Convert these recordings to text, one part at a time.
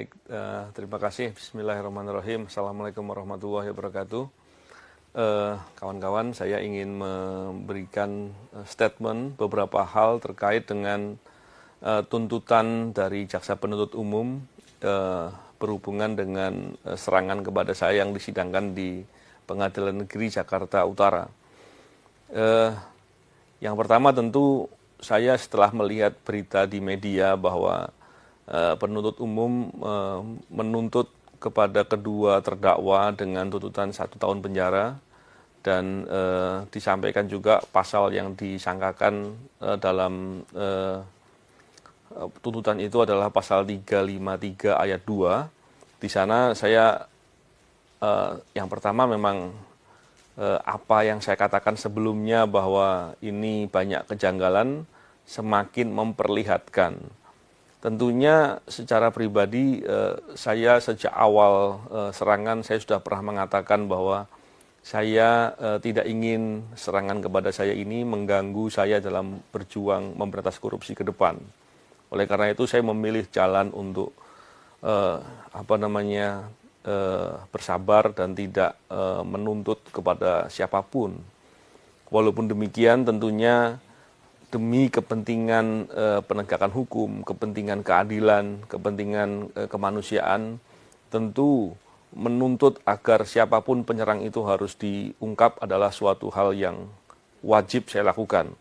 Baik, terima kasih. Bismillahirrahmanirrahim. Assalamualaikum warahmatullahi wabarakatuh. Kawan-kawan, saya ingin memberikan statement beberapa hal terkait dengan tuntutan dari Jaksa Penuntut Umum berhubungan dengan serangan kepada saya yang disidangkan di Pengadilan Negeri Jakarta Utara. Yang pertama tentu saya setelah melihat berita di media bahwa penuntut umum menuntut kepada kedua terdakwa dengan tuntutan 1 tahun penjara dan disampaikan juga pasal yang disangkakan dalam tuntutan itu adalah pasal 353 ayat 2. Di sana saya yang pertama memang apa yang saya katakan sebelumnya bahwa ini banyak kejanggalan semakin memperlihatkan. Tentunya secara pribadi saya sejak awal serangan saya sudah pernah mengatakan bahwa saya tidak ingin serangan kepada saya ini mengganggu saya dalam berjuang memberantas korupsi ke depan. Oleh karena itu saya memilih jalan untuk bersabar dan tidak menuntut kepada siapapun. Walaupun demikian tentunya demi kepentingan penegakan hukum, kepentingan keadilan, kepentingan kemanusiaan, tentu menuntut agar siapapun penyerang itu harus diungkap adalah suatu hal yang wajib saya lakukan.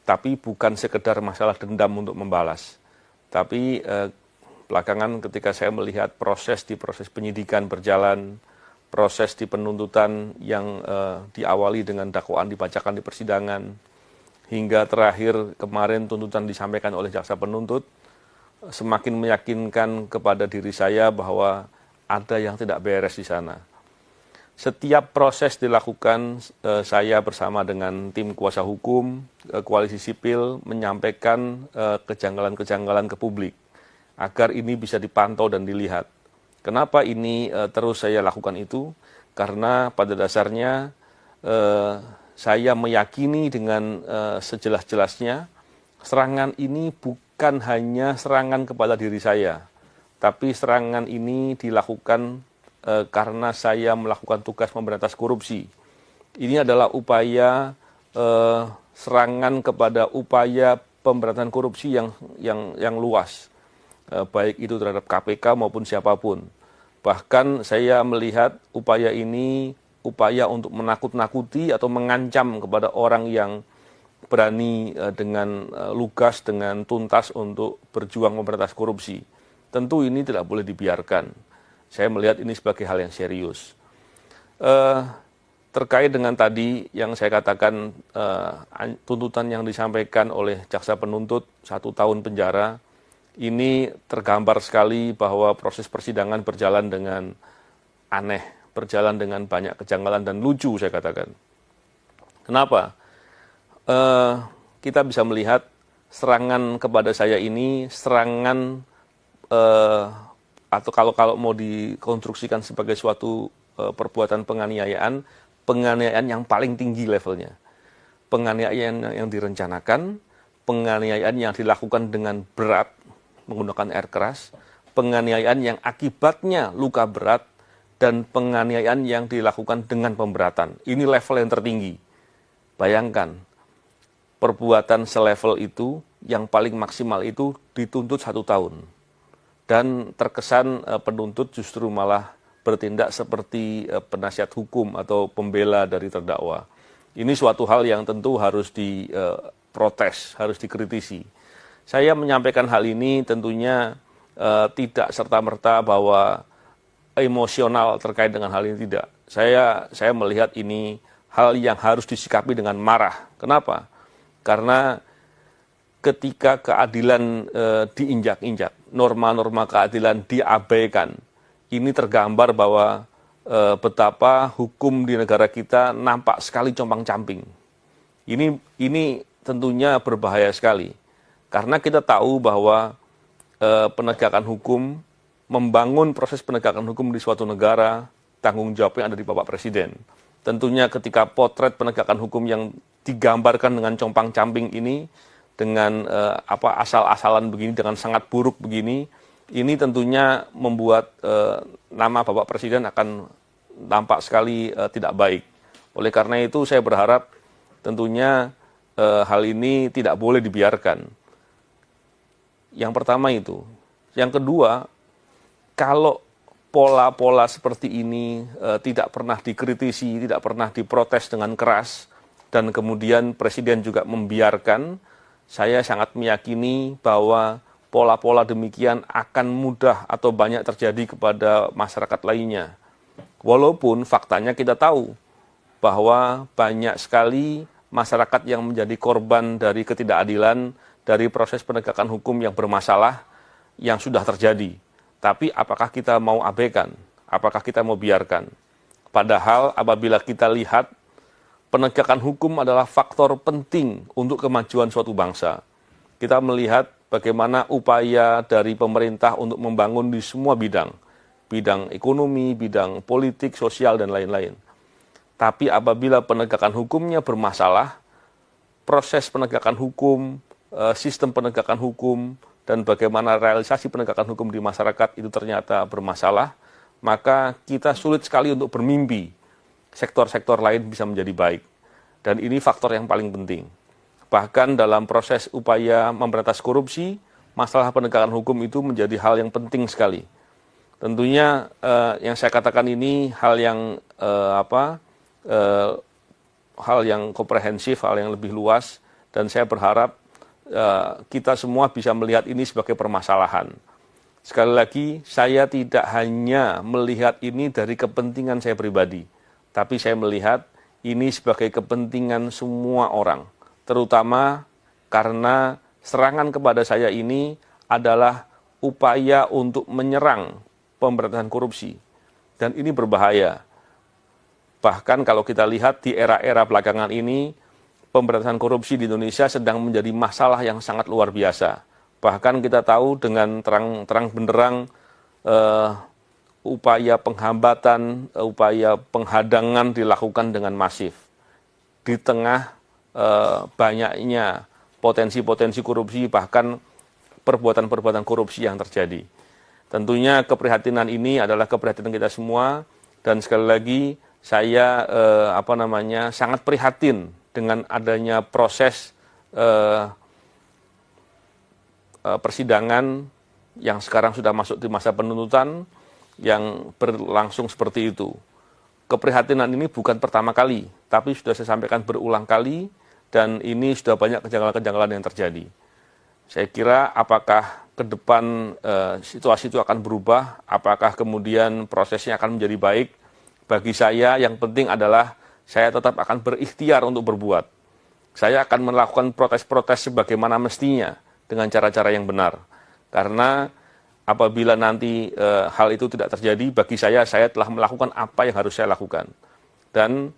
Tapi bukan sekedar masalah dendam untuk membalas. Tapi belakangan ketika saya melihat proses penyidikan berjalan, proses di penuntutan yang diawali dengan dakwaan dibacakan di persidangan, hingga terakhir kemarin tuntutan disampaikan oleh jaksa penuntut, semakin meyakinkan kepada diri saya bahwa ada yang tidak beres di sana. Setiap proses dilakukan, saya bersama dengan tim kuasa hukum, koalisi sipil, menyampaikan kejanggalan-kejanggalan ke publik, agar ini bisa dipantau dan dilihat. Kenapa ini terus saya lakukan itu? Karena pada dasarnya saya meyakini dengan sejelas-jelasnya serangan ini bukan hanya serangan kepada diri saya, tapi serangan ini dilakukan karena saya melakukan tugas memberantas korupsi. Ini adalah upaya serangan kepada upaya pemberantasan korupsi yang luas, baik itu terhadap KPK maupun siapapun. Bahkan saya melihat upaya ini upaya untuk menakut-nakuti atau mengancam kepada orang yang berani dengan lugas, dengan tuntas untuk berjuang memberantas korupsi. Tentu ini tidak boleh dibiarkan. Saya melihat ini sebagai hal yang serius. Terkait dengan tadi yang saya katakan tuntutan yang disampaikan oleh jaksa penuntut 1 tahun penjara, ini tergambar sekali bahwa proses persidangan berjalan dengan aneh, berjalan dengan banyak kejanggalan dan lucu saya katakan. Kenapa? Kita bisa melihat serangan kepada saya ini serangan atau kalau mau dikonstruksikan sebagai suatu perbuatan penganiayaan yang paling tinggi levelnya. Penganiayaan yang direncanakan, penganiayaan yang dilakukan dengan berat menggunakan air keras, penganiayaan yang akibatnya luka berat, dan penganiayaan yang dilakukan dengan pemberatan. Ini level yang tertinggi. Bayangkan, perbuatan selevel itu, yang paling maksimal itu dituntut 1 tahun. Dan terkesan penuntut justru malah bertindak seperti penasihat hukum atau pembela dari terdakwa. Ini suatu hal yang tentu harus diprotes, harus dikritisi. Saya menyampaikan hal ini tentunya tidak serta-merta bahwa emosional terkait dengan hal ini, tidak. Saya melihat ini hal yang harus disikapi dengan marah. Kenapa? Karena ketika keadilan diinjak-injak, norma-norma keadilan diabaikan, ini tergambar bahwa betapa hukum di negara kita nampak sekali compang-camping. Ini tentunya berbahaya sekali. Karena kita tahu bahwa penegakan hukum, membangun proses penegakan hukum di suatu negara, tanggung jawabnya ada di Bapak Presiden. Tentunya ketika potret penegakan hukum yang digambarkan dengan compang-camping ini, dengan asal-asalan begini, dengan sangat buruk begini, ini tentunya membuat nama Bapak Presiden akan tampak sekali tidak baik. Oleh karena itu saya berharap tentunya hal ini tidak boleh dibiarkan. Yang pertama itu. Yang kedua, kalau pola-pola seperti ini tidak pernah dikritisi, tidak pernah diprotes dengan keras, dan kemudian Presiden juga membiarkan, saya sangat meyakini bahwa pola-pola demikian akan mudah atau banyak terjadi kepada masyarakat lainnya. Walaupun faktanya kita tahu bahwa banyak sekali masyarakat yang menjadi korban dari ketidakadilan, dari proses penegakan hukum yang bermasalah, yang sudah terjadi. Tapi apakah kita mau abaikan? Apakah kita mau biarkan? Padahal apabila kita lihat, penegakan hukum adalah faktor penting untuk kemajuan suatu bangsa. Kita melihat bagaimana upaya dari pemerintah untuk membangun di semua bidang. Bidang ekonomi, bidang politik, sosial, dan lain-lain. Tapi apabila penegakan hukumnya bermasalah, proses penegakan hukum, sistem penegakan hukum, dan bagaimana realisasi penegakan hukum di masyarakat itu ternyata bermasalah, maka kita sulit sekali untuk bermimpi sektor-sektor lain bisa menjadi baik. Dan ini faktor yang paling penting. Bahkan dalam proses upaya memberantas korupsi, masalah penegakan hukum itu menjadi hal yang penting sekali. Tentunya yang saya katakan ini hal yang hal yang komprehensif, hal yang lebih luas, dan saya berharap kita semua bisa melihat ini sebagai permasalahan. Sekali lagi, saya tidak hanya melihat ini dari kepentingan saya pribadi, tapi saya melihat ini sebagai kepentingan semua orang, terutama karena serangan kepada saya ini adalah upaya untuk menyerang pemberantasan korupsi. Dan ini berbahaya. Bahkan kalau kita lihat di era-era belakangan ini, pemberantasan korupsi di Indonesia sedang menjadi masalah yang sangat luar biasa. Bahkan kita tahu dengan terang benderang upaya penghambatan, upaya penghadangan dilakukan dengan masif. Di tengah banyaknya potensi-potensi korupsi, bahkan perbuatan-perbuatan korupsi yang terjadi. Tentunya keprihatinan ini adalah keprihatinan kita semua, dan sekali lagi saya sangat prihatin dengan adanya proses persidangan yang sekarang sudah masuk di masa penuntutan yang berlangsung seperti itu. Keprihatinan ini bukan pertama kali, tapi sudah saya sampaikan berulang kali, dan ini sudah banyak kejanggalan-kejanggalan yang terjadi. Saya kira apakah ke depan situasi itu akan berubah, apakah kemudian prosesnya akan menjadi baik, bagi saya yang penting adalah saya tetap akan berikhtiar untuk berbuat. Saya akan melakukan protes-protes sebagaimana mestinya dengan cara-cara yang benar. Karena apabila nanti hal itu tidak terjadi, bagi saya telah melakukan apa yang harus saya lakukan. Dan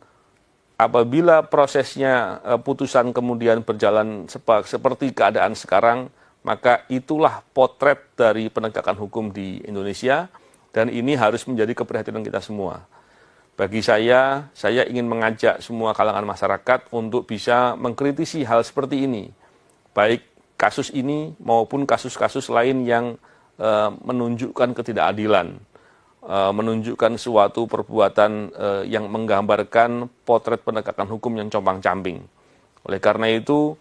apabila prosesnya putusan kemudian berjalan seperti keadaan sekarang, maka itulah potret dari penegakan hukum di Indonesia, dan ini harus menjadi keprihatinan kita semua. Bagi saya ingin mengajak semua kalangan masyarakat untuk bisa mengkritisi hal seperti ini, baik kasus ini maupun kasus-kasus lain yang menunjukkan ketidakadilan, menunjukkan suatu perbuatan yang menggambarkan potret penegakan hukum yang compang-camping. Oleh karena itu,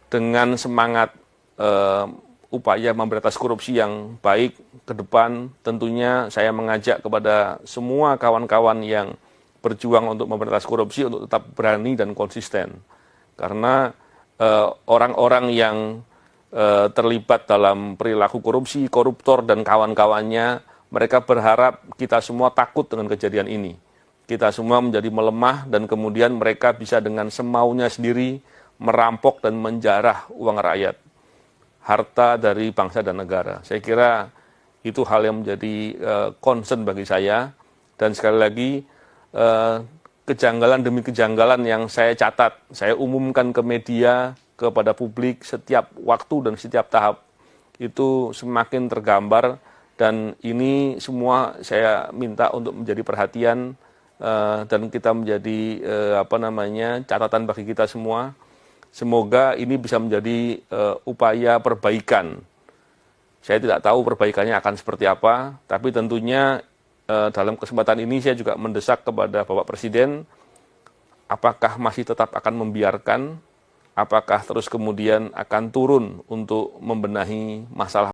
dengan semangat upaya memberantas korupsi yang baik ke depan, tentunya saya mengajak kepada semua kawan-kawan yang berjuang untuk memberantas korupsi untuk tetap berani dan konsisten. Karena orang-orang yang terlibat dalam perilaku korupsi, koruptor dan kawan-kawannya, mereka berharap kita semua takut dengan kejadian ini. Kita semua menjadi melemah dan kemudian mereka bisa dengan semaunya sendiri merampok dan menjarah uang rakyat, harta dari bangsa dan negara. Saya kira itu hal yang menjadi concern bagi saya, dan sekali lagi kejanggalan demi kejanggalan yang saya catat, saya umumkan ke media, kepada publik setiap waktu dan setiap tahap, itu semakin tergambar, dan ini semua saya minta untuk menjadi perhatian dan kita menjadi catatan bagi kita semua. Semoga ini bisa menjadi upaya perbaikan Saya tidak tahu perbaikannya akan seperti apa, tapi tentunya dalam kesempatan ini saya juga mendesak kepada Bapak Presiden, apakah masih tetap akan membiarkan, apakah terus kemudian akan turun untuk membenahi masalah